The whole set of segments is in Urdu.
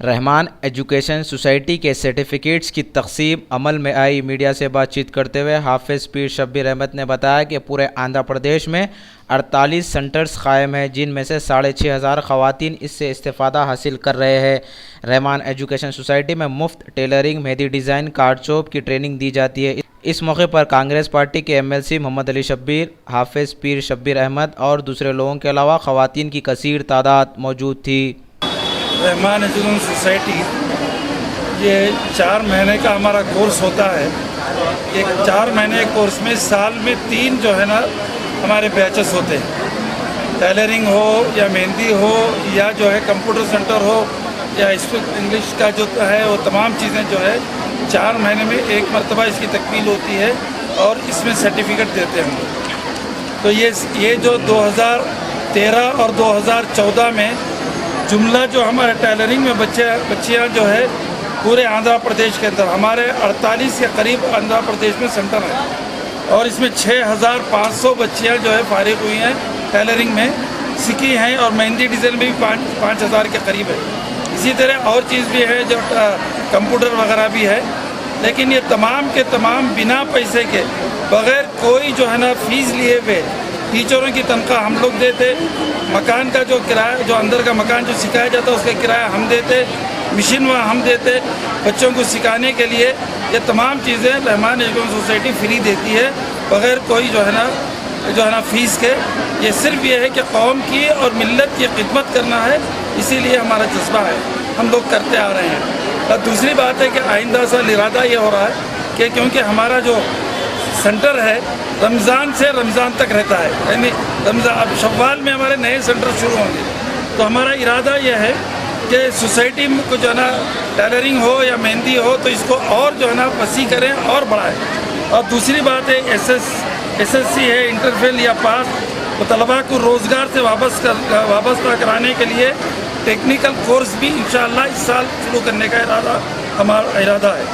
رحمان ایجوکیشن سوسائٹی کے سرٹیفکیٹس کی تقسیم عمل میں آئی۔ میڈیا سے بات چیت کرتے ہوئے حافظ پیر شبیر احمد نے بتایا کہ پورے آندھرا پردیش میں 48 سینٹرز قائم ہیں، جن میں سے 6500 خواتین اس سے استفادہ حاصل کر رہے ہیں۔ رحمان ایجوکیشن سوسائٹی میں مفت ٹیلرنگ، مہندی ڈیزائن، کارڈ چوب کی ٹریننگ دی جاتی ہے۔ اس موقع پر کانگریس پارٹی کے MLC محمد علی شبیر، حافظ پیر شبیر احمد اور دوسرے لوگوں کے علاوہ خواتین کی کثیر تعداد موجود تھی۔ رحمان ایجوکیشن سوسائٹی یہ 4 مہینے کا ہمارا کورس ہوتا ہے۔ ایک 4 مہینے کورس میں سال میں 3 جو ہے نا ہمارے بیچز ہوتے ہیں، ٹیلرنگ ہو یا مہندی ہو یا جو ہے کمپیوٹر سینٹر ہو یا انگلش کا جو ہے وہ تمام چیزیں جو ہے 4 مہینے میں ایک مرتبہ اس کی تکمیل ہوتی ہے اور اس میں سرٹیفکیٹ دیتے ہیں ہم لوگ۔ تو یہ جو 2013 اور 2014 میں جملہ جو ہمارے ٹیلرنگ میں بچیاں جو ہے پورے آندھرا پردیش کے اندر ہمارے 48 کے قریب آندھرا پردیش میں سینٹر ہیں اور اس میں 6500 بچیاں جو ہے فارغ ہوئی ہیں، ٹیلرنگ میں سیکھی ہیں اور مہندی ڈیزائن بھی 5000 کے قریب ہے۔ اسی طرح اور چیز بھی ہے جو کمپیوٹر وغیرہ بھی ہے، لیکن یہ تمام کے تمام بنا پیسے کے بغیر کوئی جو ہے نا فیس لیے ہوئے ٹیچروں کی تنخواہ ہم لوگ دیتے، مکان کا جو کرایہ جو اندر کا مکان جو سکھایا جاتا ہے اس کا کرایہ ہم دیتے، مشین وہاں ہم دیتے، بچوں کو سکھانے کے لیے یہ تمام چیزیں رحمان ایجوکیشن سوسائٹی فری دیتی ہے بغیر کوئی جو ہے نا فیس کے۔ یہ صرف یہ ہے کہ قوم کی اور ملت کی خدمت کرنا ہے، اسی لیے ہمارا جذبہ ہے، ہم لوگ کرتے آ رہے ہیں۔ اور دوسری بات ہے کہ آئندہ سال ارادہ یہ ہو رہا ہے کہ کیونکہ ہمارا جو سینٹر ہے رمضان سے رمضان تک رہتا ہے، یعنی اب شوال میں ہمارے نئے سینٹر شروع ہوں گے، تو ہمارا ارادہ یہ ہے کہ سوسائٹی کو جو ہے نا ٹیلرنگ ہو یا مہندی ہو تو اس کو اور جو ہے نا وسیع کریں اور بڑھائیں۔ اور دوسری بات ہے SSC ہے، انٹر فیل یا پاس، تو طلباء کو روزگار سے وابستہ کرانے کے لیے ٹیکنیکل کورس بھی انشاءاللہ اس سال شروع کرنے کا ہمارا ارادہ ہے۔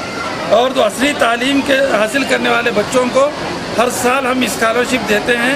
اور جو عصری تعلیم کے حاصل کرنے والے بچوں کو ہر سال ہم اسکالرشپ دیتے ہیں